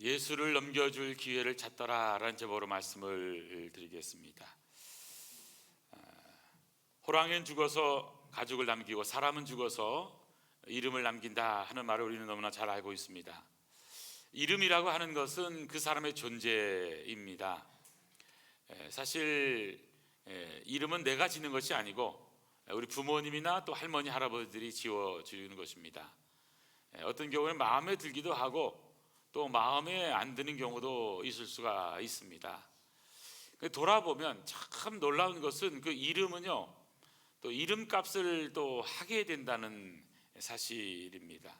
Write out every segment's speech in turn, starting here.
예수를 넘겨줄 기회를 찾더라라는 제목으로 말씀을 드리겠습니다. 호랑이는 죽어서 가족을 남기고 사람은 죽어서 이름을 남긴다 하는 말을 우리는 너무나 잘 알고 있습니다. 이름이라고 하는 것은 그 사람의 존재입니다. 사실 이름은 내가 짓는 것이 아니고 우리 부모님이나 또 할머니 할아버지들이 지어주는 것입니다. 어떤 경우는 마음에 들기도 하고 또 마음에 안 드는 경우도 있을 수가 있습니다. 돌아보면 참 놀라운 것은 그 이름은요, 또 이름값을 또 하게 된다는 사실입니다.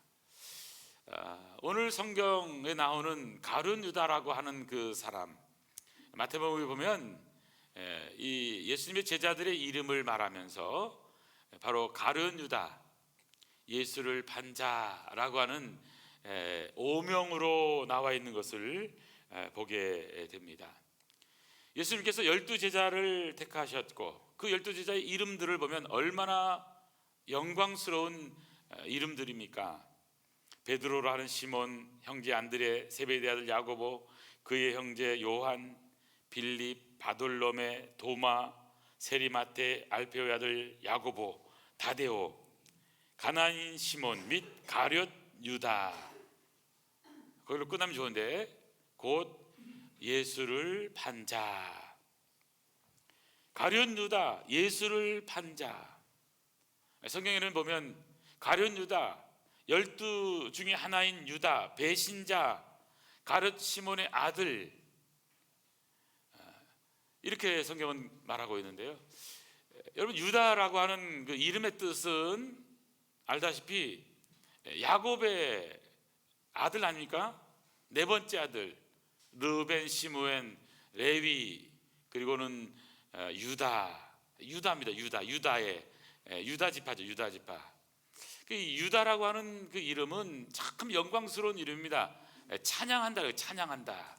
오늘 성경에 나오는 가룟 유다라고 하는 그 사람, 마태복음에 보면 이 예수님의 제자들의 이름을 말하면서 바로 가룟 유다, 예수를 판 자라고 하는 오명으로 나와 있는 것을 보게 됩니다. 예수님께서 12제자를 택하셨고 그 12제자의 이름들을 보면 얼마나 영광스러운 이름들입니까? 베드로라 하는 시몬, 형제 안드레, 세베대의 아들 야고보, 그의 형제 요한, 빌립, 바돌로메, 도마, 세리마테, 알페오의 아들 야고보, 다데오, 가나안인 시몬 및 가룟 유다. 거기로 끝나면 좋은데 곧 예수를 판 자. 가룟 유다, 예수를 판 자. 성경에는 보면 가룟 유다, 12 중에 하나인 유다, 배신자, 가룟 시몬의 아들, 이렇게 성경은 말하고 있는데요. 여러분, 유다라고 하는 그 이름의 뜻은 알다시피 야곱의 아들 아닙니까? 네 번째 아들, 르벤, 시므엔, 레위, 그리고는 유다입니다. 유다의 유다 지파죠. 유다 지파. 그 유다라고 하는 그 이름은 참 영광스러운 이름입니다. 찬양한다, 찬양한다.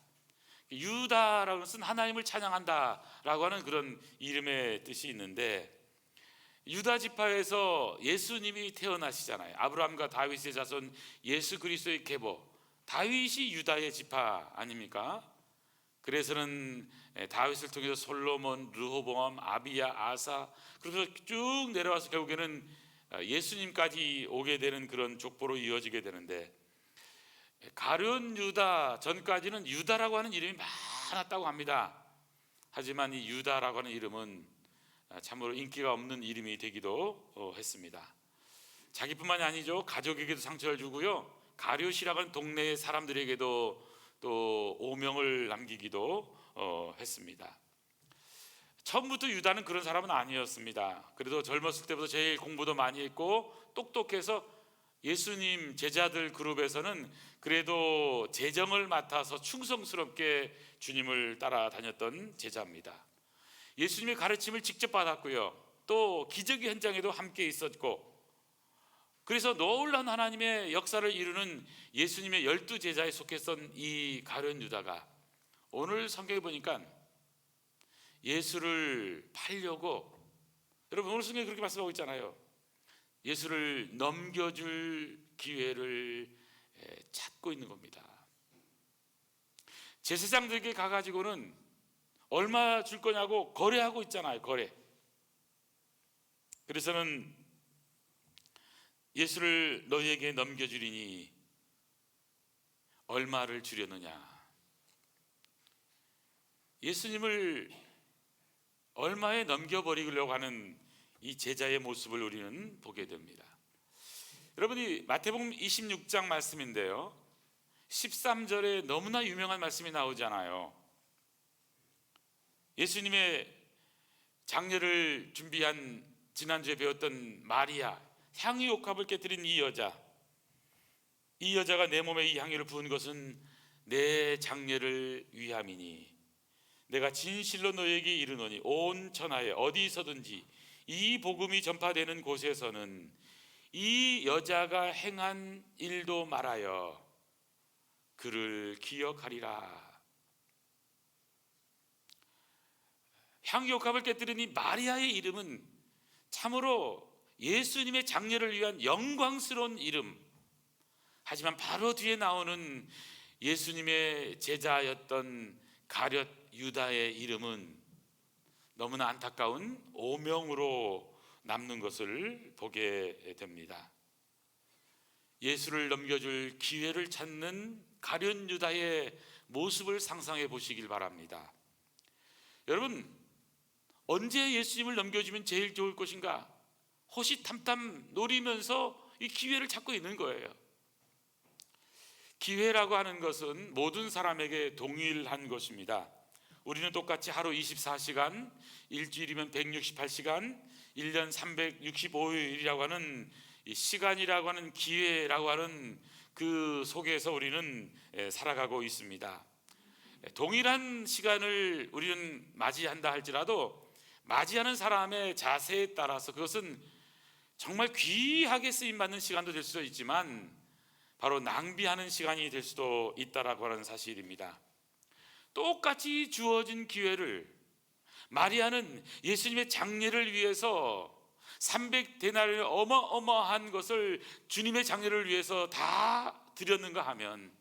유다라고 쓴 하나님을 찬양한다라고 하는 그런 이름의 뜻이 있는데, 유다 지파에서 예수님이 태어나시잖아요. 아브라함과 다윗의 자손 예수 그리스도의 계보, 다윗이 유다의 지파 아닙니까? 그래서는 다윗을 통해서 솔로몬, 르호보암, 아비야, 아사, 그래서 쭉 내려와서 결국에는 예수님까지 오게 되는 그런 족보로 이어지게 되는데, 가룟 유다 전까지는 유다라고 하는 이름이 많았다고 합니다. 하지만 이 유다라고 하는 이름은 참으로 인기가 없는 이름이 되기도 했습니다. 자기뿐만이 아니죠. 가족에게도 상처를 주고요, 가룟이라고 하는 동네의 사람들에게도 또 오명을 남기기도 했습니다. 처음부터 유다는 그런 사람은 아니었습니다. 그래도 젊었을 때부터 제일 공부도 많이 했고 똑똑해서 예수님 제자들 그룹에서는 그래도 재정을 맡아서 충성스럽게 주님을 따라다녔던 제자입니다. 예수님의 가르침을 직접 받았고요, 또 기적의 현장에도 함께 있었고, 그래서 놀라운 하나님의 역사를 이루는 예수님의 12제자에 속했던 이 가룟 유다가 오늘 성경에 보니까 예수를 팔려고, 여러분 오늘 성경에 그렇게 말씀하고 있잖아요. 예수를 넘겨줄 기회를 찾고 있는 겁니다. 제사장들에게 가가지고는 얼마 줄 거냐고 거래하고 있잖아요. 거래. 그래서는 예수를 너희에게 넘겨주리니 얼마를 주려느냐. 예수님을 얼마에 넘겨버리려고 하는 이 제자의 모습을 우리는 보게 됩니다. 여러분이 마태복음 26장 말씀인데요, 13절에 너무나 유명한 말씀이 나오잖아요. 예수님의 장례를 준비한, 지난주에 배웠던 마리아, 향유옥합을 깨뜨린 이 여자가 내 몸에 이 향유를 부은 것은 내 장례를 위함이니 내가 진실로 너에게 이르노니 온 천하에 어디서든지 이 복음이 전파되는 곳에서는 이 여자가 행한 일도 말하여 그를 기억하리라. 향유옥합을 깨뜨린 이 마리아의 이름은 참으로 예수님의 장례를 위한 영광스러운 이름. 하지만 바로 뒤에 나오는 예수님의 제자였던 가룟 유다의 이름은 너무나 안타까운 오명으로 남는 것을 보게 됩니다. 예수를 넘겨줄 기회를 찾는 가룟 유다의 모습을 상상해 보시길 바랍니다. 여러분, 언제 예수님을 넘겨주면 제일 좋을 것인가? 호시탐탐 노리면서 이 기회를 찾고 있는 거예요. 기회라고 하는 것은 모든 사람에게 동일한 것입니다. 우리는 똑같이 하루 24시간, 일주일이면 168시간, 1년 365일이라고 하는 이 시간이라고 하는 기회라고 하는 그 속에서 우리는 살아가고 있습니다. 동일한 시간을 우리는 맞이한다 할지라도 맞이하는 사람의 자세에 따라서 그것은 정말 귀하게 쓰임받는 시간도 될 수도 있지만 바로 낭비하는 시간이 될 수도 있다라고 하는 사실입니다. 똑같이 주어진 기회를 마리아는 예수님의 장례를 위해서 300데나리온 어마어마한 것을 주님의 장례를 위해서 다 드렸는가 하면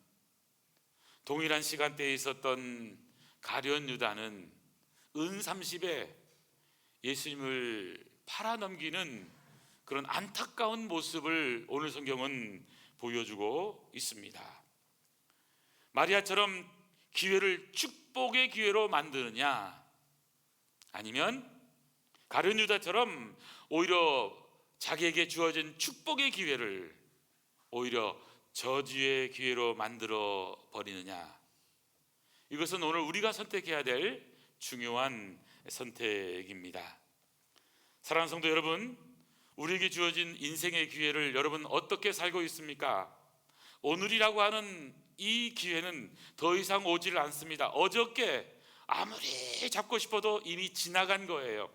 동일한 시간대에 있었던 가룟 유다는 은 30에 예수님을 팔아넘기는 그런 안타까운 모습을 오늘 성경은 보여주고 있습니다. 마리아처럼 기회를 축복의 기회로 만드느냐, 아니면 가룟 유다처럼 오히려 자기에게 주어진 축복의 기회를 오히려 저주의 기회로 만들어 버리느냐, 이것은 오늘 우리가 선택해야 될 중요한 선택입니다. 사랑하는 성도 여러분, 우리에게 주어진 인생의 기회를 여러분 어떻게 살고 있습니까? 오늘이라고 하는 이 기회는 더 이상 오지를 않습니다. 어저께 아무리 잡고 싶어도 이미 지나간 거예요.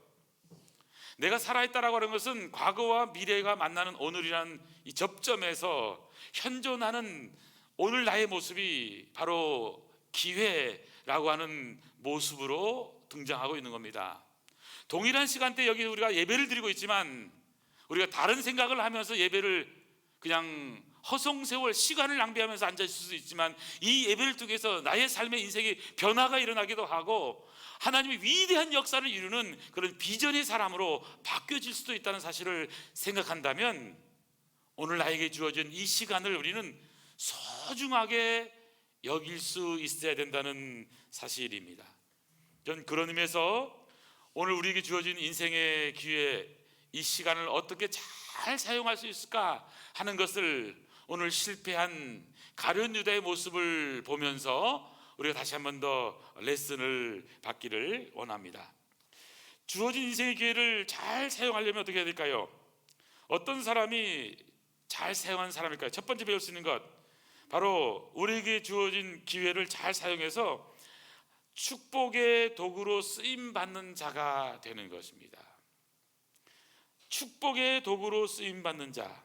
내가 살아있다라고 하는 것은 과거와 미래가 만나는 오늘이라는 이 접점에서 현존하는 오늘 나의 모습이 바로 기회라고 하는 모습으로 등장하고 있는 겁니다. 동일한 시간대 여기 우리가 예배를 드리고 있지만 우리가 다른 생각을 하면서 예배를 그냥 허송세월 시간을 낭비하면서 앉아 있을 수 있지만 이 예배를 통해서 나의 삶의 인생의 변화가 일어나기도 하고 하나님의 위대한 역사를 이루는 그런 비전의 사람으로 바뀌어질 수도 있다는 사실을 생각한다면 오늘 나에게 주어진 이 시간을 우리는 소중하게 여길 수 있어야 된다는 사실입니다. 전 그런 의미에서 오늘 우리에게 주어진 인생의 기회, 이 시간을 어떻게 잘 사용할 수 있을까 하는 것을 오늘 실패한 가룟 유다의 모습을 보면서 우리가 다시 한 번 더 레슨을 받기를 원합니다. 주어진 인생의 기회를 잘 사용하려면 어떻게 해야 될까요? 어떤 사람이 잘 사용하는 사람일까요? 첫 번째 배울 수 있는 것, 바로 우리에게 주어진 기회를 잘 사용해서 축복의 도구로 쓰임받는 자가 되는 것입니다. 축복의 도구로 쓰임받는 자.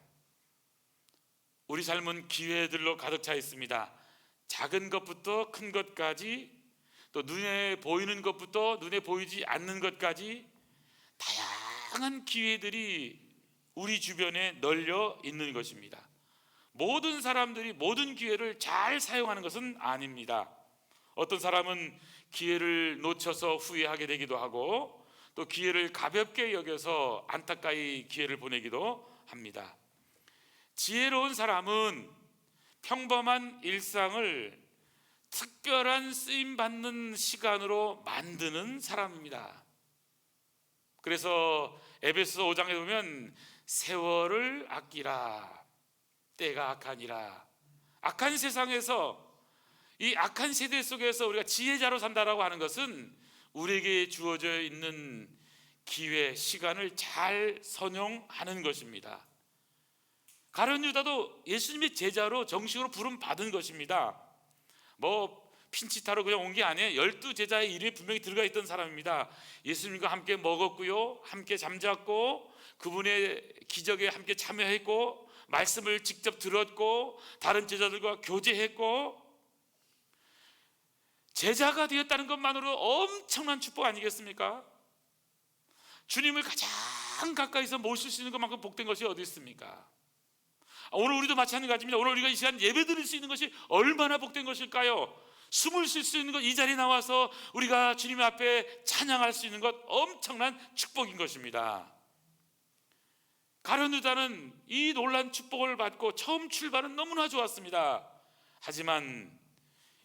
우리 삶은 기회들로 가득 차 있습니다. 작은 것부터 큰 것까지, 또 눈에 보이는 것부터 눈에 보이지 않는 것까지 다양한 기회들이 우리 주변에 널려 있는 것입니다. 모든 사람들이 모든 기회를 잘 사용하는 것은 아닙니다. 어떤 사람은 기회를 놓쳐서 후회하게 되기도 하고 또 기회를 가볍게 여겨서 안타까이 기회를 보내기도 합니다. 지혜로운 사람은 평범한 일상을 특별한 쓰임받는 시간으로 만드는 사람입니다. 그래서 에베소서 5장에 보면 세월을 아끼라, 때가 악하니라. 악한 세상에서, 이 악한 세대 속에서 우리가 지혜자로 산다라고 하는 것은 우리에게 주어져 있는 기회, 시간을 잘 선용하는 것입니다. 가룟 유다도 예수님의 제자로 정식으로 부름 받은 것입니다. 뭐 핀치타로 그냥 온 게 아니에요. 12제자의 이름이 분명히 들어가 있던 사람입니다. 예수님과 함께 먹었고요, 함께 잠잤고, 그분의 기적에 함께 참여했고, 말씀을 직접 들었고, 다른 제자들과 교제했고, 제자가 되었다는 것만으로 엄청난 축복 아니겠습니까? 주님을 가장 가까이서 모실 수 있는 것만큼 복된 것이 어디 있습니까? 오늘 우리도 마찬가지입니다. 오늘 우리가 이 시간 예배 드릴 수 있는 것이 얼마나 복된 것일까요? 숨을 쉴 수 있는 것, 이 자리에 나와서 우리가 주님 앞에 찬양할 수 있는 것, 엄청난 축복인 것입니다. 가룟 유다는 이 놀란 축복을 받고 처음 출발은 너무나 좋았습니다. 하지만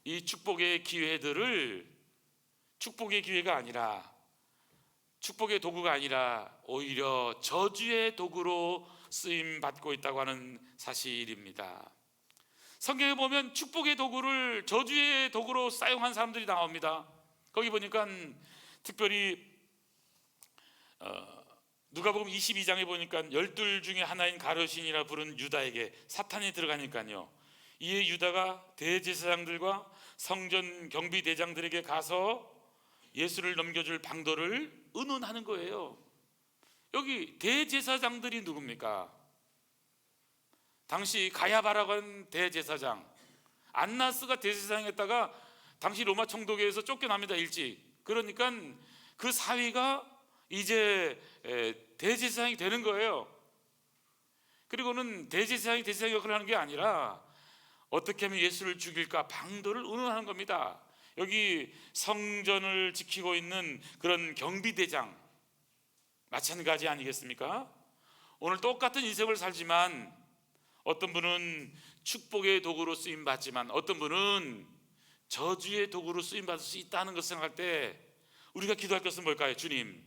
이 축복의 기회들을 축복의 기회가 아니라, 축복의 도구가 아니라 오히려 저주의 도구로 쓰임 받고 있다고 하는 사실입니다. 성경에 보면 축복의 도구를 저주의 도구로 사용한 사람들이 나옵니다. 거기 보니까 특별히 누가복음 22장에 보니까 12 중에 하나인 가룟신이라 부른 유다에게 사탄이 들어가니까요, 이에 유다가 대제사장들과 성전 경비대장들에게 가서 예수를 넘겨줄 방도를 의논하는 거예요. 여기 대제사장들이 누굽니까? 당시 가야바라고 하는 대제사장, 안나스가 대제사장했다가 당시 로마 총독에서 쫓겨납니다, 일찍. 그러니까 그 사위가 이제 대제사장이 되는 거예요. 그리고는 대제사장이 대제사장 역할을 하는 게 아니라 어떻게 하면 예수를 죽일까 방도를 의논하는 겁니다. 여기 성전을 지키고 있는 그런 경비대장, 마찬가지 아니겠습니까? 오늘 똑같은 인생을 살지만 어떤 분은 축복의 도구로 쓰임 받지만 어떤 분은 저주의 도구로 쓰임 받을 수 있다는 것을 생각할 때 우리가 기도할 것은 뭘까요? 주님,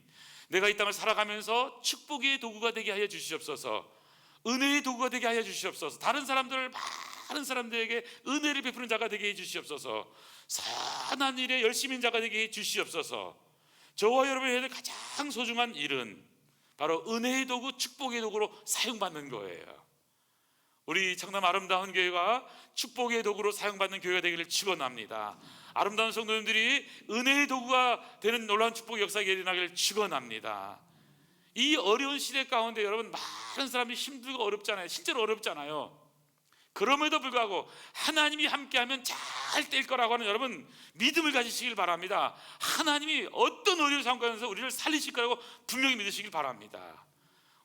내가 이 땅을 살아가면서 축복의 도구가 되게 하여 주시옵소서, 은혜의 도구가 되게 하여 주시옵소서, 다른 사람들에게 은혜를 베푸는 자가 되게 해 주시옵소서, 선한 일에 열심인 자가 되게 해 주시옵소서. 저와 여러분이 해야 될 가장 소중한 일은 바로 은혜의 도구, 축복의 도구로 사용받는 거예요. 우리 청남 아름다운 교회가 축복의 도구로 사용받는 교회가 되기를 축원합니다. 아름다운 성도님들이 은혜의 도구가 되는 놀라운 축복의 역사가 일어나기를 축원합니다. 이 어려운 시대 가운데 여러분, 많은 사람이 힘들고 어렵잖아요. 실제로 어렵잖아요. 그럼에도 불구하고 하나님이 함께하면 잘 될 거라고 하는 여러분 믿음을 가지시길 바랍니다. 하나님이 어떤 어려운 상황 가운데서 우리를 살리실 거라고 분명히 믿으시길 바랍니다.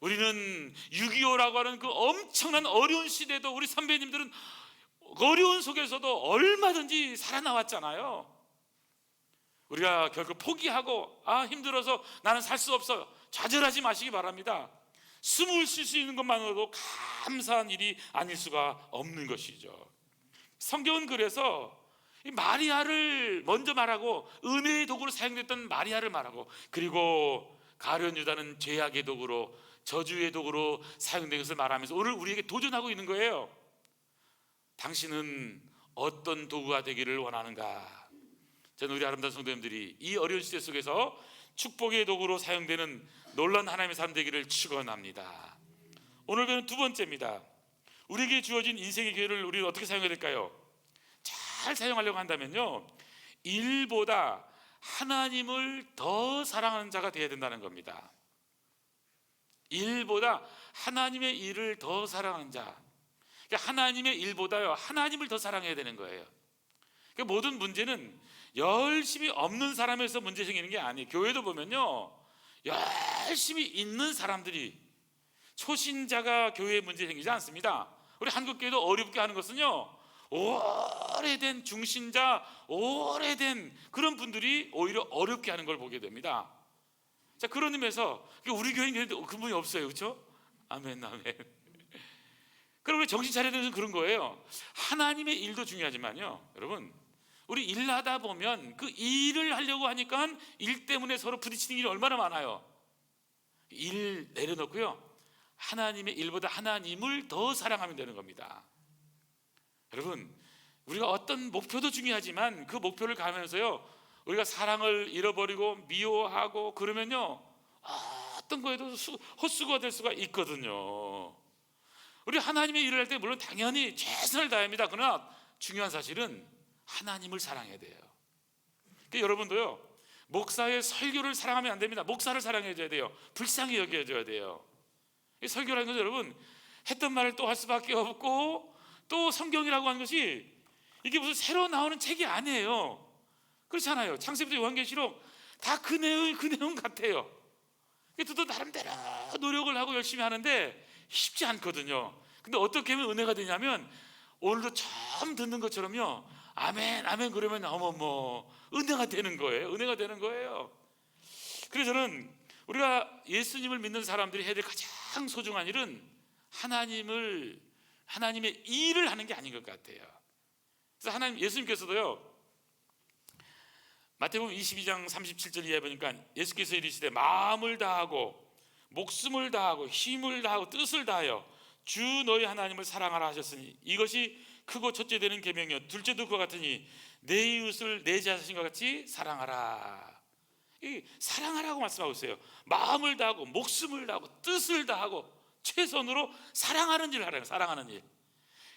우리는 6.25라고 하는 그 엄청난 어려운 시대도 우리 선배님들은 어려운 속에서도 얼마든지 살아나왔잖아요. 우리가 결국 포기하고 힘들어서 나는 살 수 없어, 좌절하지 마시기 바랍니다. 숨을 쉴 수 있는 것만으로도 감사한 일이 아닐 수가 없는 것이죠. 성경은 그래서 이 마리아를 먼저 말하고 은혜의 도구로 사용됐던 마리아를 말하고, 그리고 가룟 유다는 죄악의 도구로, 저주의 도구로 사용된 것을 말하면서 오늘 우리에게 도전하고 있는 거예요. 당신은 어떤 도구가 되기를 원하는가? 저는 우리 아름다운 성도님들이 이 어려운 시대 속에서 축복의 도구로 사용되는 놀라운 하나님의 삶 되기를 축원합니다. 오늘 배우는 두 번째입니다. 우리에게 주어진 인생의 기회를 우리는 어떻게 사용해야 될까요? 잘 사용하려고 한다면요, 일보다 하나님을 더 사랑하는 자가 되어야 된다는 겁니다. 일보다 하나님의 일을 더 사랑하는 자, 그러니까 하나님의 일보다요 하나님을 더 사랑해야 되는 거예요. 그러니까 모든 문제는 열심히 없는 사람에서 문제 생기는 게 아니에요. 교회도 보면요, 열심히 있는 사람들이, 초신자가 교회에 문제 생기지 않습니다. 우리 한국교회도 어렵게 하는 것은요, 오래된 중신자, 오래된 그런 분들이 오히려 어렵게 하는 걸 보게 됩니다. 자, 그런 의미에서 우리 교회는 그분이 없어요, 그렇죠? 아멘, 아멘. 그럼 우리 정신 차려야 되는 그런 거예요. 하나님의 일도 중요하지만요, 여러분, 우리 일하다 보면 그 일을 하려고 하니까 일 때문에 서로 부딪히는 일이 얼마나 많아요. 일 내려놓고요, 하나님의 일보다 하나님을 더 사랑하면 되는 겁니다. 여러분, 우리가 어떤 목표도 중요하지만 그 목표를 가면서요, 우리가 사랑을 잃어버리고 미워하고 그러면요, 어떤 거에도 헛수고가 될 수가 있거든요. 우리 하나님의 일을 할 때 물론 당연히 최선을 다합니다. 그러나 중요한 사실은 하나님을 사랑해야 돼요. 그러니까 여러분도요, 목사의 설교를 사랑하면 안 됩니다. 목사를 사랑해줘야 돼요. 불쌍히 여겨줘야 돼요. 이 설교라는 것은 여러분, 했던 말을 또 할 수밖에 없고, 또 성경이라고 하는 것이 이게 무슨 새로 나오는 책이 아니에요. 그렇잖아요. 창세기부터 요한계시록 다 그 내용 같아요. 그래도 나름대로 노력을 하고 열심히 하는데 쉽지 않거든요. 근데 어떻게 하면 은혜가 되냐면 오늘도 처음 듣는 것처럼요, 아멘 아멘 그러면 어머머 은혜가 되는 거예요. 은혜가 되는 거예요. 그래서 저는 우리가 예수님을 믿는 사람들이 해야 될 가장 소중한 일은 하나님의 일을 하는 게 아닌 것 같아요. 그래서 예수님께서도요, 마태복음 22장 37절 이하에 보니까 예수께서 이르시되 마음을 다하고 목숨을 다하고 힘을 다하고 뜻을 다하여 주 너희 하나님을 사랑하라 하셨으니 이것이 크고 첫째 되는 계명이요 둘째도 그와 같으니 내 이웃을 내 자신과 같이 사랑하라. 이 사랑하라고 말씀하고 있어요. 마음을 다하고 목숨을 다하고 뜻을 다하고 최선으로 사랑하는 일을 하라는, 사랑하는 일.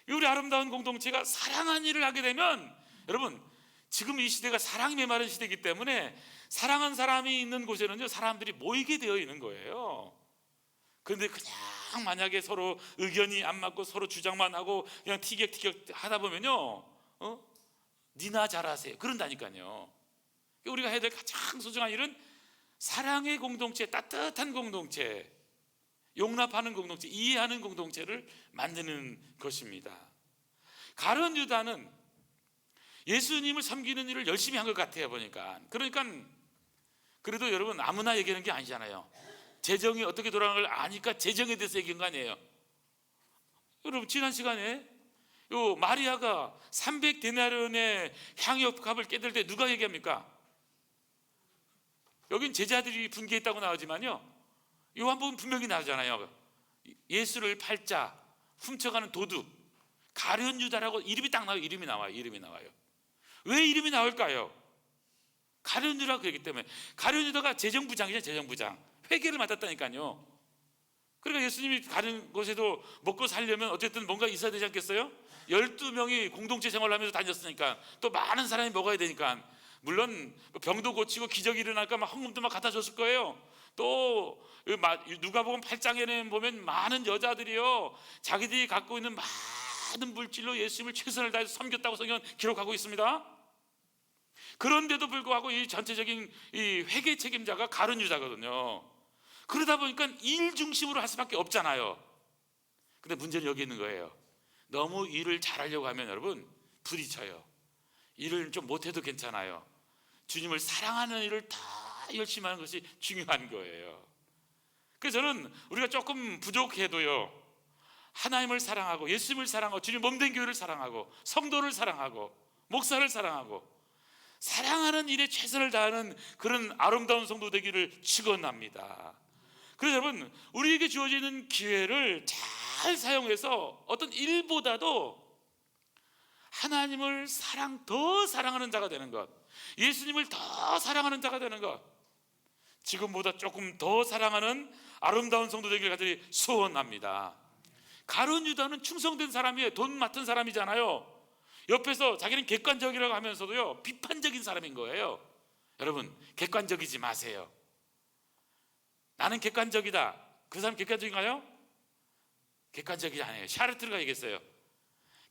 우리 아름다운 공동체가 사랑하는 일을 하게 되면, 여러분 지금 이 시대가 사랑이 메마른 시대이기 때문에 사랑한 사람이 있는 곳에는요 사람들이 모이게 되어 있는 거예요. 그런데 그냥 만약에 서로 의견이 안 맞고 서로 주장만 하고 그냥 티격태격 하다 보면요, 니나 잘하세요 그런다니까요. 우리가 해야 될 가장 소중한 일은 사랑의 공동체, 따뜻한 공동체, 용납하는 공동체, 이해하는 공동체를 만드는 것입니다. 가룟 유다는 예수님을 섬기는 일을 열심히 한 것 같아요 보니까. 그러니까 그래도 여러분 아무나 얘기하는 게 아니잖아요. 재정이 어떻게 돌아가는 걸 아니까 재정에 대해서 얘기한 거 아니에요. 여러분 지난 시간에 요 마리아가 300데나리온의 향유값을 깨들 때 누가 얘기합니까? 여긴 제자들이 분개했다고 나오지만요, 요한복음 분명히 나오잖아요. 예수를 팔자 훔쳐가는 도둑 가룟 유다라고 이름이 딱 나와요. 이름이 나와요. 왜 이름이 나올까요? 가룟 유다라고 그랬기 때문에. 가룟 유다가 재정부장이죠. 재정부장, 회계를 맡았다니까요. 그러니까 예수님이 가는 곳에도 먹고 살려면 어쨌든 뭔가 있어야 되지 않겠어요? 12명이 공동체 생활을 하면서 다녔으니까 또 많은 사람이 먹어야 되니까, 물론 병도 고치고 기적이 일어날까 막 헌금도 막 갖다 줬을 거예요. 또 누가복음 8장에는 보면 많은 여자들이요 자기들이 갖고 있는 많은 물질로 예수님을 최선을 다해서 섬겼다고 성경은 기록하고 있습니다. 그런데도 불구하고 이 전체적인 이 회계 책임자가 가룟 유다거든요. 그러다 보니까 일 중심으로 할 수밖에 없잖아요. 근데 문제는 여기 있는 거예요. 너무 일을 잘하려고 하면 여러분 부딪혀요. 일을 좀 못해도 괜찮아요. 주님을 사랑하는 일을 다 열심히 하는 것이 중요한 거예요. 그래서 저는 우리가 조금 부족해도요, 하나님을 사랑하고 예수님을 사랑하고 주님 몸된 교회를 사랑하고 성도를 사랑하고 목사를 사랑하고 사랑하는 일에 최선을 다하는 그런 아름다운 성도 되기를 축원합니다. 그래서 여러분 우리에게 주어지는 기회를 잘 사용해서 어떤 일보다도 하나님을 더 사랑하는 자가 되는 것, 예수님을 더 사랑하는 자가 되는 것, 지금보다 조금 더 사랑하는 아름다운 성도 되기를 간절히 소원합니다. 가룟 유다는 충성된 사람이에요. 돈 맡은 사람이잖아요. 옆에서 자기는 객관적이라고 하면서도요 비판적인 사람인 거예요. 여러분 객관적이지 마세요. 나는 객관적이다. 그 사람 객관적인가요? 객관적이지 않아요. 샤르트르가 얘기했어요.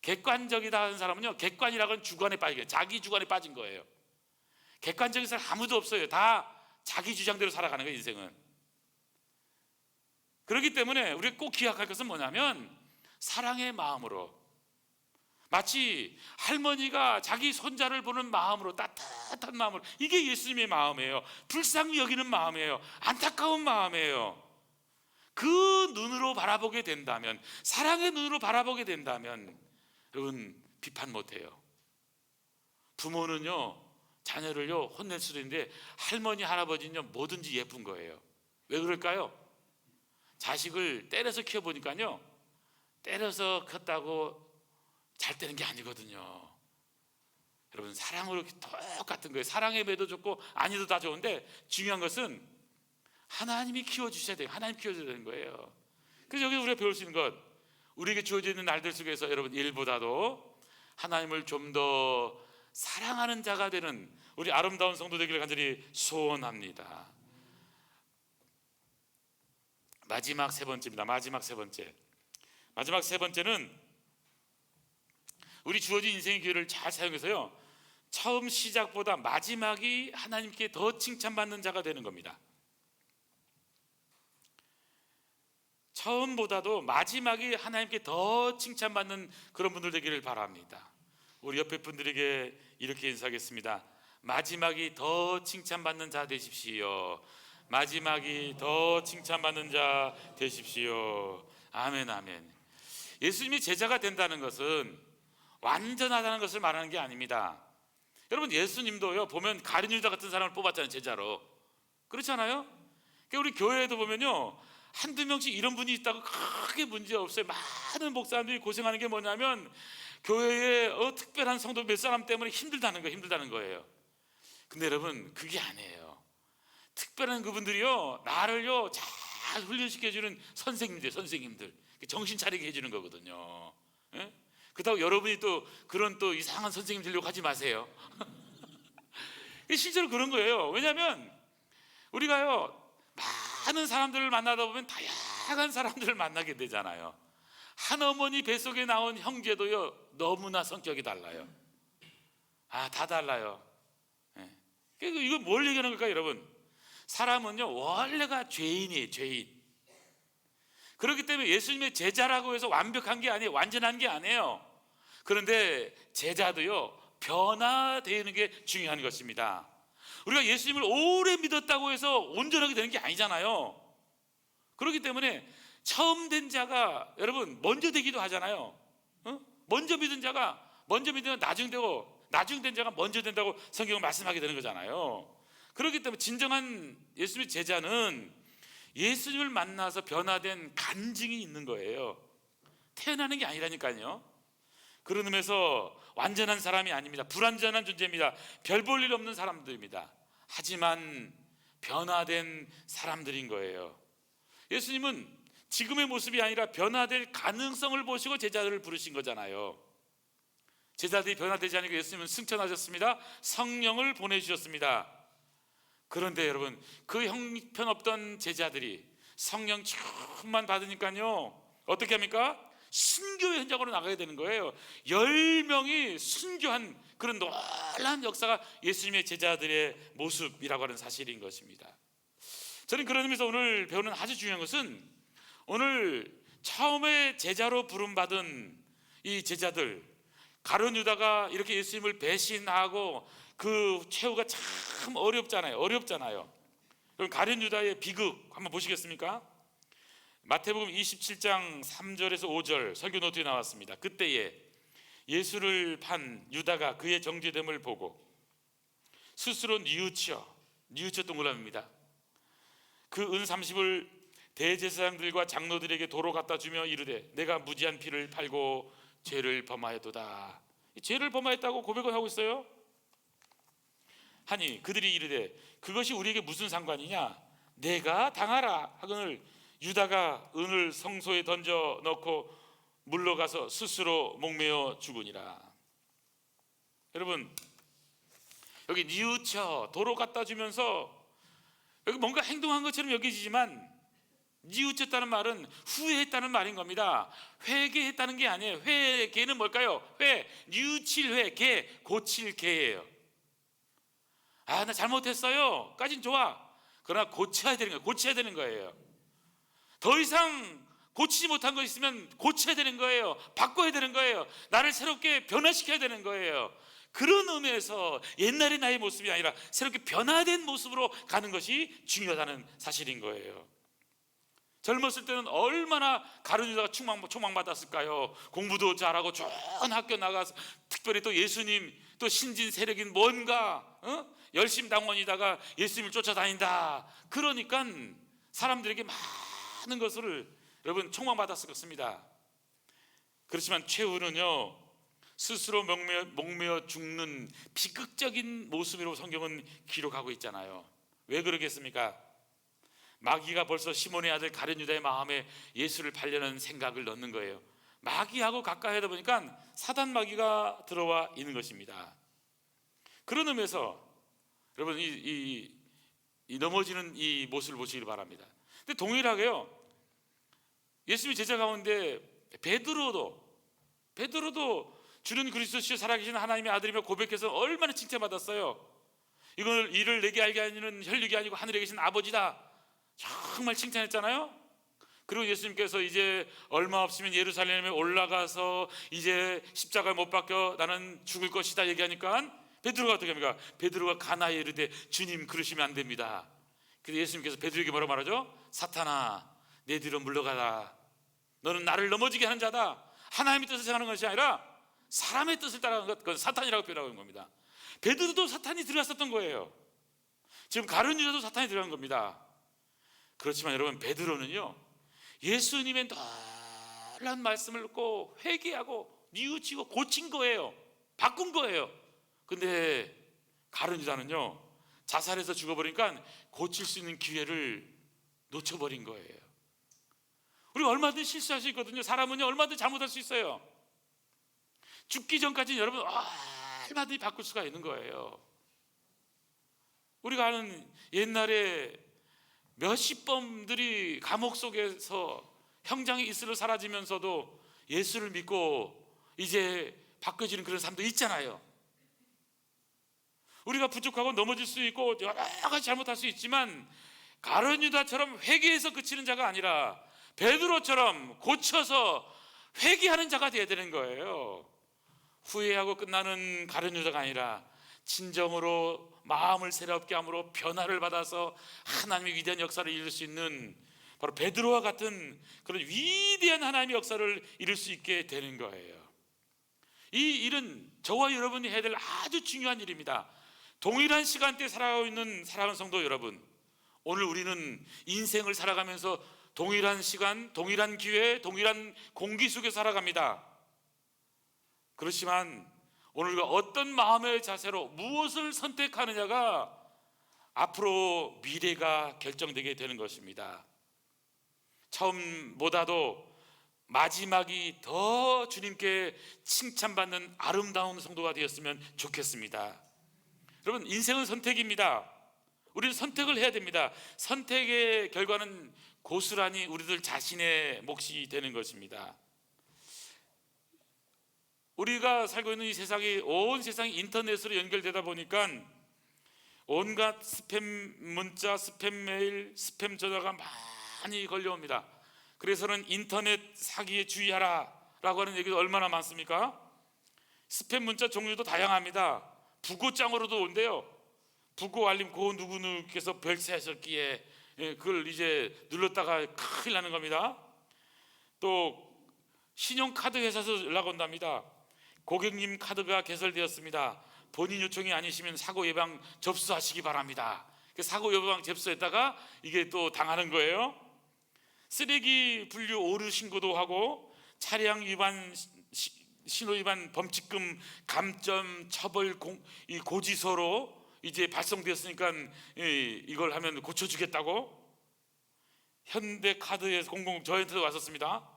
객관적이다 하는 사람은요, 객관이라고 하는 주관에 빠지게, 자기 주관에 빠진 거예요. 객관적인 사람 아무도 없어요. 다 자기 주장대로 살아가는 거예요, 인생은. 그렇기 때문에 우리가 꼭 기억할 것은 뭐냐면 사랑의 마음으로, 마치 할머니가 자기 손자를 보는 마음으로, 따뜻한 마음으로, 이게 예수님의 마음이에요. 불쌍히 여기는 마음이에요. 안타까운 마음이에요. 그 눈으로 바라보게 된다면, 사랑의 눈으로 바라보게 된다면 여러분 비판 못해요. 부모는요 자녀를요 혼낼 수도 있는데 할머니 할아버지는요 뭐든지 예쁜 거예요. 왜 그럴까요? 자식을 때려서 키워보니까요 때려서 컸다고 잘 되는 게 아니거든요. 여러분 사랑으로 똑같은 거예요. 사랑의 매도 좋고 아니도 다 좋은데 중요한 것은 하나님이 키워주셔야 돼요. 하나님 키워줘야 되는 거예요. 그래서 여기 우리가 배울 수 있는 것, 우리에게 주어져 있는 날들 속에서 여러분 일보다도 하나님을 좀 더 사랑하는 자가 되는 우리 아름다운 성도 되기를 간절히 소원합니다. 마지막 세 번째입니다. 마지막 세 번째는 우리 주어진 인생의 기회를 잘 사용해서요 처음 시작보다 마지막이 하나님께 더 칭찬받는 자가 되는 겁니다. 처음보다도 마지막이 하나님께 더 칭찬받는 그런 분들 되기를 바랍니다. 우리 옆에 분들에게 이렇게 인사하겠습니다. 마지막이 더 칭찬받는 자 되십시오. 마지막이 더 칭찬받는 자 되십시오. 아멘, 아멘. 예수님이 제자가 된다는 것은 완전하다는 것을 말하는 게 아닙니다. 여러분, 예수님도요 보면 가룟 유다 같은 사람을 뽑았잖아요, 제자로. 그렇잖아요. 그러니까 우리 교회에도 보면요 한두 명씩 이런 분이 있다고 크게 문제 없어요. 많은 목사님들이 고생하는 게 뭐냐면 교회에 특별한 성도 몇 사람 때문에 힘들다는 거예요. 근데 여러분, 그게 아니에요. 특별한 그분들이요 나를요 잘 훈련시켜주는 선생님들 정신 차리게 해주는 거거든요. 예? 그렇다고 여러분이 또 그런 또 이상한 선생님 되려고 하지 마세요. 실제로 그런 거예요. 왜냐하면 우리가요 많은 사람들을 만나다 보면 다양한 사람들을 만나게 되잖아요. 한 어머니 뱃속에 나온 형제도요 너무나 성격이 달라요. 다 달라요. 이거 뭘 얘기하는 걸까요, 여러분? 사람은요 원래가 죄인이에요, 죄인. 그렇기 때문에 예수님의 제자라고 해서 완벽한 게 아니에요, 완전한 게 아니에요. 그런데 제자도요 변화되는 게 중요한 것입니다. 우리가 예수님을 오래 믿었다고 해서 온전하게 되는 게 아니잖아요. 그렇기 때문에 처음 된 자가 여러분 먼저 되기도 하잖아요. 먼저 믿은 자가 나중 되고, 나중 된 자가 먼저 된다고 성경은 말씀하게 되는 거잖아요. 그렇기 때문에 진정한 예수님의 제자는 예수님을 만나서 변화된 간증이 있는 거예요. 태어나는 게 아니라니까요. 그런 의미에서 완전한 사람이 아닙니다. 불완전한 존재입니다. 별 볼 일 없는 사람들입니다. 하지만 변화된 사람들인 거예요. 예수님은 지금의 모습이 아니라 변화될 가능성을 보시고 제자들을 부르신 거잖아요. 제자들이 변화되지 않으니까 예수님은 승천하셨습니다. 성령을 보내주셨습니다. 그런데 여러분, 그 형편없던 제자들이 성령 충만 받으니까요 어떻게 합니까? 순교의 현장으로 나가야 되는 거예요. 10명이 순교한 그런 놀라운 역사가 예수님의 제자들의 모습이라고 하는 사실인 것입니다. 저는 그런 의미에서 오늘 배우는 아주 중요한 것은, 오늘 처음에 제자로 부름받은 이 제자들, 가룟 유다가 이렇게 예수님을 배신하고 그 최후가 참 어렵잖아요. 그럼 가룟 유다의 비극 한번 보시겠습니까? 마태복음 27장 3절에서 5절 설교 노트에 나왔습니다. 그때에 예수를 판 유다가 그의 정죄됨을 보고 스스로 뉘우쳐 동그라미입니다. 그 은 30을 대제사장들과 장로들에게 도로 갖다 주며 이르되 내가 무지한 피를 팔고 죄를 범하였도다. 죄를 범하였다고 고백을 하고 있어요. 하니 그들이 이르되 그것이 우리에게 무슨 상관이냐, 내가 당하라 하거늘 유다가 은을 성소에 던져 넣고 물러가서 스스로 목매어 죽으니라. 여러분, 여기 뉘우쳐 도로 갖다 주면서 여기 뭔가 행동한 것처럼 여겨지지만 뉘우쳤다는 말은 후회했다는 말인 겁니다. 회개했다는 게 아니에요. 회개는 뭘까요? 뉘우칠 회, 고칠 개예요. 나 잘못했어요 까진 좋아. 그러나 고쳐야 되는 거예요. 더 이상 고치지 못한 거 있으면 고쳐야 되는 거예요. 바꿔야 되는 거예요. 나를 새롭게 변화시켜야 되는 거예요. 그런 의미에서 옛날의 나의 모습이 아니라 새롭게 변화된 모습으로 가는 것이 중요하다는 사실인 거예요. 젊었을 때는 얼마나 가룟 유다가 총망받았을까요? 공부도 잘하고 좋은 학교 나가서 특별히 또 예수님 또 신진 세력인 뭔가 열심 당원이다가 예수님을 쫓아다닌다. 그러니까 사람들에게 많은 것을 여러분 총망받았을 것입니다. 그렇지만 최후는요 스스로 목매어 죽는 비극적인 모습으로 성경은 기록하고 있잖아요. 왜 그러겠습니까? 마귀가 벌써 시몬의 아들 가룟 유다의 마음에 예수를 팔려는 생각을 넣는 거예요. 마귀하고 가까이 하다 보니까 사단 마귀가 들어와 있는 것입니다. 그런 의미에서 여러분 이 넘어지는 이 모습을 보시길 바랍니다. 근데 동일하게요 예수님의 제자 가운데 베드로도 주는 그리스도시요 살아계신 하나님의 아들이며 고백해서 얼마나 칭찬받았어요. 이를 내게 알게 하는 혈육이 아니고 하늘에 계신 아버지다. 정말 칭찬했잖아요. 그리고 예수님께서 이제 얼마 없으면 예루살렘에 올라가서 이제 십자가에 못 박혀 나는 죽을 것이다 얘기하니까 베드로가 어떻게 합니까? 베드로가 가나에 이르되 주님 그러시면 안 됩니다. 그래서 예수님께서 베드로에게 뭐라고 말하죠? 사탄아 내 뒤로 물러가라. 너는 나를 넘어지게 하는 자다. 하나님의 뜻을 생각하는 것이 아니라 사람의 뜻을 따라가는 것, 그건 사탄이라고 표현하는 겁니다. 베드로도 사탄이 들어갔었던 거예요. 지금 가룟 유다도 사탄이 들어간 겁니다. 그렇지만 여러분, 베드로는요 예수님의 놀라운 말씀을 듣고 회개하고 뉘우치고 고친 거예요. 바꾼 거예요. 근데 가룟 유다는요 자살해서 죽어버리니까 고칠 수 있는 기회를 놓쳐버린 거예요. 우리가 얼마든지 실수할 수 있거든요. 사람은요 얼마든지 잘못할 수 있어요. 죽기 전까지는 여러분 얼마든지 바꿀 수가 있는 거예요. 우리가 아는 옛날에 몇십 범들이 감옥 속에서 형장의 이슬로 사라지면서도 예수를 믿고 이제 바꿔지는 그런 사람도 있잖아요. 우리가 부족하고 넘어질 수 있고 여러 가지 잘못할 수 있지만 가룟 유다처럼 회개해서 그치는 자가 아니라 베드로처럼 고쳐서 회개하는 자가 되어야 되는 거예요. 후회하고 끝나는 가룟 유다가 아니라 진정으로 마음을 새롭게 함으로 변화를 받아서 하나님의 위대한 역사를 이룰 수 있는 바로 베드로와 같은 그런 위대한 하나님의 역사를 이룰 수 있게 되는 거예요. 이 일은 저와 여러분이 해야 될 아주 중요한 일입니다. 동일한 시간대에 살아가고 있는 사랑하는 성도 여러분, 오늘 우리는 인생을 살아가면서 동일한 시간, 동일한 기회, 동일한 공기 속에 살아갑니다. 그렇지만 오늘 우리가 어떤 마음의 자세로 무엇을 선택하느냐가 앞으로 미래가 결정되게 되는 것입니다. 처음보다도 마지막이 더 주님께 칭찬받는 아름다운 성도가 되었으면 좋겠습니다. 여러분, 인생은 선택입니다. 우리는 선택을 해야 됩니다. 선택의 결과는 고스란히 우리들 자신의 몫이 되는 것입니다. 우리가 살고 있는 이 세상이 온 세상이 인터넷으로 연결되다 보니까 온갖 스팸 문자, 스팸 메일, 스팸 전화가 많이 걸려옵니다. 그래서는 인터넷 사기에 주의하라 라고 하는 얘기도 얼마나 많습니까? 스팸 문자 종류도 다양합니다. 부고장으로도 온대요. 부고 알림 고 누구누구께서 별세하셨기에 그걸 이제 눌렀다가 큰일 나는 겁니다. 또 신용카드 회사에서 연락 온답니다. 고객님 카드가 개설되었습니다. 본인 요청이 아니시면 사고 예방 접수하시기 바랍니다. 사고 예방 접수했다가 이게 또 당하는 거예요. 쓰레기 분류 오류 신고도 하고 차량 위반, 신호 위반 범칙금 감점 처벌 이 고지서로 이제 발송되었으니까 이걸 하면 고쳐주겠다고. 현대카드에서 저한테도 왔었습니다.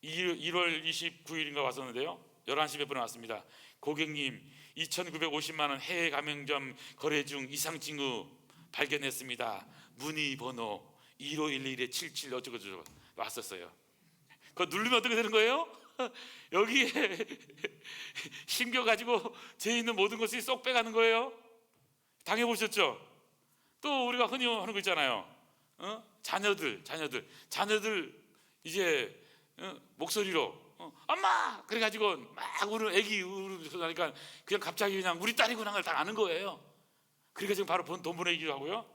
1월 29일인가 왔었는데요. 11시 몇 분에 왔습니다. 고객님 2,950만 원 해외 가맹점 거래 중 이상 징후 발견했습니다. 문의 번호 1511-77 어쩌고저쩌고 왔었어요. 그거 누르면 어떻게 되는 거예요? 여기에 심겨가지고 제 있는 모든 것이 쏙 빼가는 거예요. 당해보셨죠? 또 우리가 흔히 하는 거 있잖아요. 자녀들 이제 목소리로 엄마 그래가지고 막 우는 애기 울으니까 그냥 갑자기 그냥 우리 딸이구나 걸 다 아는 거예요. 그러니까 지금 바로 돈 보내기도 하고요.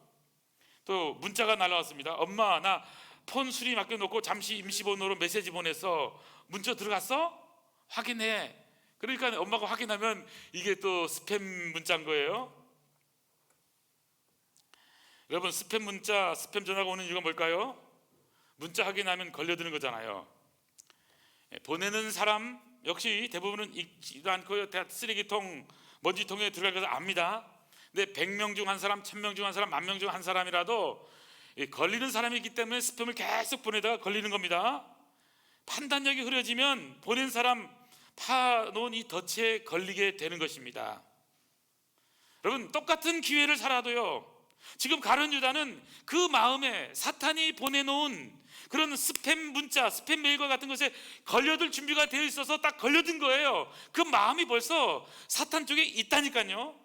또 문자가 날라왔습니다. 엄마 나 폰 수리 맡겨놓고 잠시 임시번호로 메시지 보냈어. 문자 들어갔어? 확인해. 그러니까 엄마가 확인하면 이게 또 스팸 문자인 거예요. 여러분, 스팸 문자, 스팸 전화가 오는 이유가 뭘까요? 문자 확인하면 걸려드는 거잖아요. 보내는 사람 역시 대부분은 읽지도 않고 쓰레기통, 먼지통에 들어가서 압니다. 근데 100명 중 한 사람, 1000명 중 한 사람, 10,000명 중 한 사람이라도 걸리는 사람이 있기 때문에 스팸을 계속 보내다가 걸리는 겁니다. 판단력이 흐려지면 보낸 사람 파놓은 이 덫에 걸리게 되는 것입니다. 여러분, 똑같은 기회를 살아도요, 지금 가룟 유다는 그 마음에 사탄이 보내놓은 그런 스팸 문자, 스팸 메일과 같은 것에 걸려들 준비가 되어 있어서 딱 걸려든 거예요. 그 마음이 벌써 사탄 쪽에 있다니까요.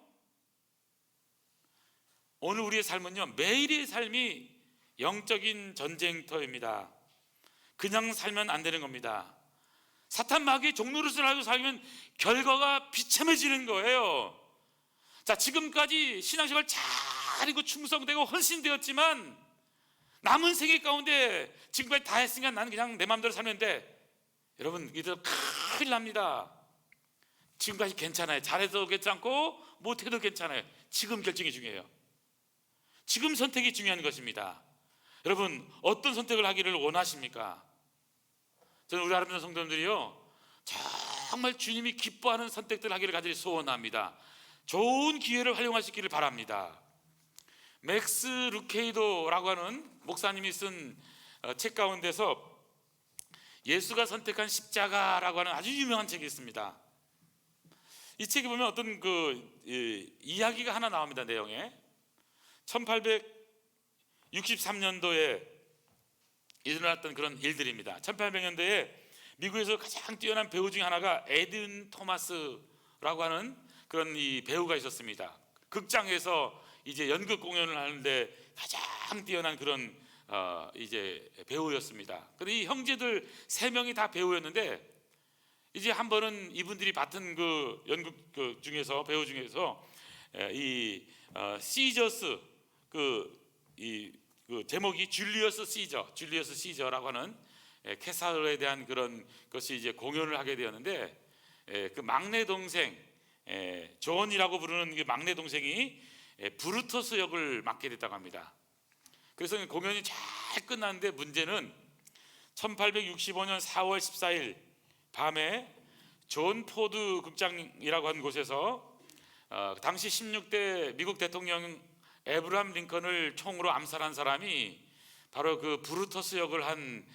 오늘 우리의 삶은요, 매일의 삶이 영적인 전쟁터입니다. 그냥 살면 안 되는 겁니다. 사탄 마귀의 종노릇을 하고 살면 결과가 비참해지는 거예요. 자, 지금까지 신앙생활 잘하고 충성되고 헌신되었지만 남은 생애 가운데 지금까지 다 했으니까 나는 그냥 내 마음대로 살면 돼. 여러분, 이들 큰일 납니다. 지금까지 괜찮아요. 잘해도 괜찮고 못해도 괜찮아요. 지금 결정이 중요해요. 지금 선택이 중요한 것입니다. 여러분, 어떤 선택을 하기를 원하십니까? 저는 우리 아름다운 성도님들이요, 정말 주님이 기뻐하는 선택들 하기를 간절히 소원합니다. 좋은 기회를 활용하시기를 바랍니다. 맥스 루케이도라고 하는 목사님이 쓴 책 가운데서 예수가 선택한 십자가라고 하는 아주 유명한 책이 있습니다. 이 책에 보면 어떤 이야기가 하나 나옵니다. 내용에 1863년도에 일어났던 그런 일들입니다. 1800년대에 미국에서 가장 뛰어난 배우 중에 하나가 에드윈 토마스라고 하는 그런 이 배우가 있었습니다. 극장에서 이제 연극 공연을 하는데 가장 뛰어난 그런 이제 배우였습니다. 근데 이 형제들 세 명이 다 배우였는데 이제 한 번은 이분들이 맡은 그 연극 중에서 배우 중에서 시저스 그 제목이 줄리어스 시저라고 하는 케사르에 대한 그런 것이 이제 공연을 하게 되었는데 그 막내 동생 존이라고 부르는 그 막내 동생이 브루터스 역을 맡게 됐다고 합니다. 그래서 공연이 잘 끝났는데 문제는 1865년 4월 14일 밤에 존 포드 극장이라고 하는 곳에서 당시 16대 미국 대통령 에브라함 링컨을 총으로 암살한 사람이 바로 그 브루터스 역을 한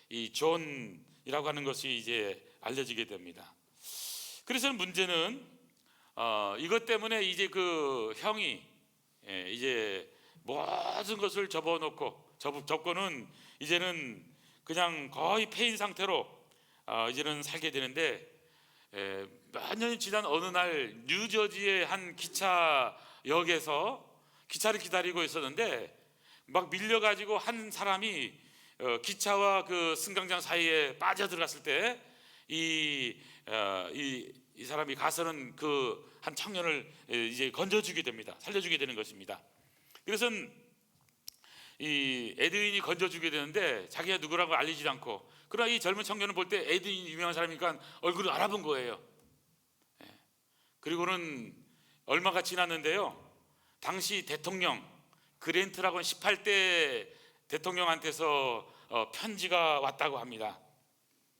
이 존이라고 하는 것이 이제 알려지게 됩니다. 그래서 문제는 이것 때문에 이제 그 형이 이제 모든 것을 접고는 이제는 그냥 거의 폐인 상태로 이제는 살게 되는데 몇 년이 지난 어느 날 뉴저지의 한 기차역에서 기차를 기다리고 있었는데 막 밀려가지고 한 사람이 기차와 그 승강장 사이에 빠져들어갔을 때 이 사람이 가서는 그 한 청년을 이제 건져주게 됩니다. 살려주게 되는 것입니다. 그래서 이 에드윈이 건져주게 되는데 자기가 누구라고 알리지 않고, 그러나 이 젊은 청년을 볼 때 에드윈이 유명한 사람이니까 얼굴을 알아본 거예요. 그리고는 얼마가 지났는데요, 당시 대통령 그랜트라고 하는 18대 대통령한테서 편지가 왔다고 합니다.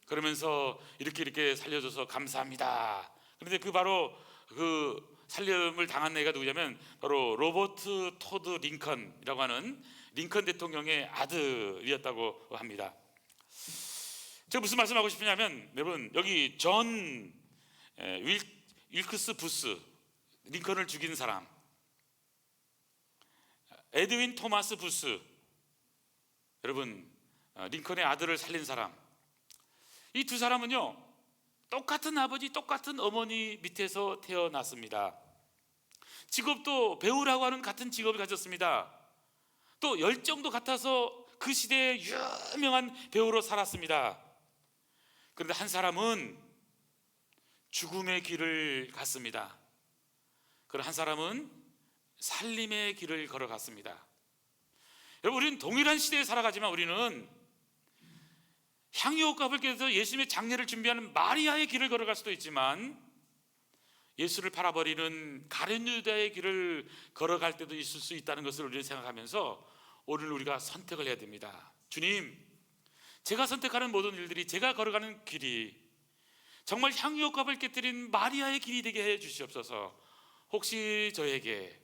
그러면서 이렇게 살려줘서 감사합니다. 그런데 바로 그 살림을 당한 애가 누구냐면 바로 로버트 토드 링컨이라고 하는 링컨 대통령의 아들이었다고 합니다. 제가 무슨 말씀하고 싶으냐면, 여러분, 여기 존 윌크스 부스, 링컨을 죽인 사람, 에드윈 토마스 부스, 여러분, 링컨의 아들을 살린 사람, 이 두 사람은요 똑같은 아버지 똑같은 어머니 밑에서 태어났습니다. 직업도 배우라고 하는 같은 직업을 가졌습니다. 또 열정도 같아서 그 시대의 유명한 배우로 살았습니다. 그런데 한 사람은 죽음의 길을 갔습니다. 그리고 한 사람은 살림의 길을 걸어갔습니다. 여러분, 우리는 동일한 시대에 살아가지만 우리는 향유옥합을 깨서 예수님의 장례를 준비하는 마리아의 길을 걸어갈 수도 있지만 예수를 팔아버리는 가룟 유다의 길을 걸어갈 때도 있을 수 있다는 것을 우리는 생각하면서 오늘 우리가 선택을 해야 됩니다. 주님, 제가 선택하는 모든 일들이, 제가 걸어가는 길이 정말 향유옥합을 깨뜨린 마리아의 길이 되게 해 주시옵소서. 혹시 저에게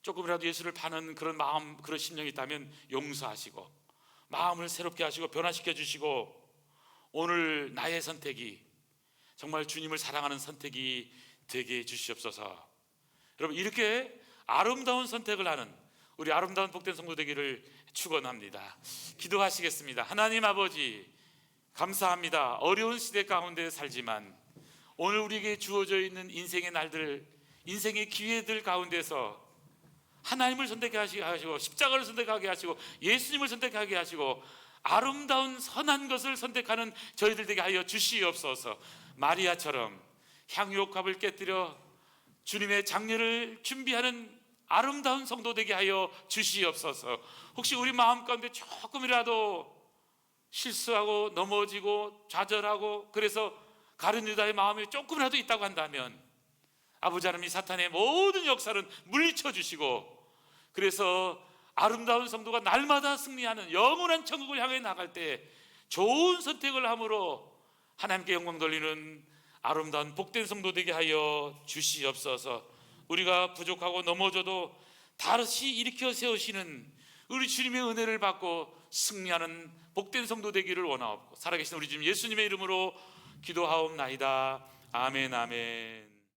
조금이라도 예수를 파는 그런 마음, 그런 심령이 있다면 용서하시고 마음을 새롭게 하시고 변화시켜 주시고, 오늘 나의 선택이 정말 주님을 사랑하는 선택이 되게 해 주시옵소서. 여러분, 이렇게 아름다운 선택을 하는 우리 아름다운 복된 성도 되기를 축원합니다. 기도하시겠습니다. 하나님 아버지, 감사합니다. 어려운 시대 가운데 살지만 오늘 우리에게 주어져 있는 인생의 날들, 인생의 기회들 가운데서 하나님을 선택하게 하시고 십자가를 선택하게 하시고 예수님을 선택하게 하시고 아름다운 선한 것을 선택하는 저희들 되게 하여 주시옵소서. 마리아처럼 향유옥합을 깨뜨려 주님의 장례를 준비하는 아름다운 성도 되게 하여 주시옵소서. 혹시 우리 마음 가운데 조금이라도 실수하고 넘어지고 좌절하고 그래서 가룟 유다의 마음이 조금이라도 있다고 한다면 아버지 하나님, 이 사탄의 모든 역사는 물리쳐 주시고 그래서 아름다운 성도가 날마다 승리하는 영원한 천국을 향해 나갈 때 좋은 선택을 함으로 하나님께 영광 돌리는 아름다운 복된 성도 되게 하여 주시옵소서. 우리가 부족하고 넘어져도 다시 일으켜 세우시는 우리 주님의 은혜를 받고 승리하는 복된 성도 되기를 원하옵고 살아계신 우리 주님 예수님의 이름으로 기도하옵나이다. 아멘, 아멘.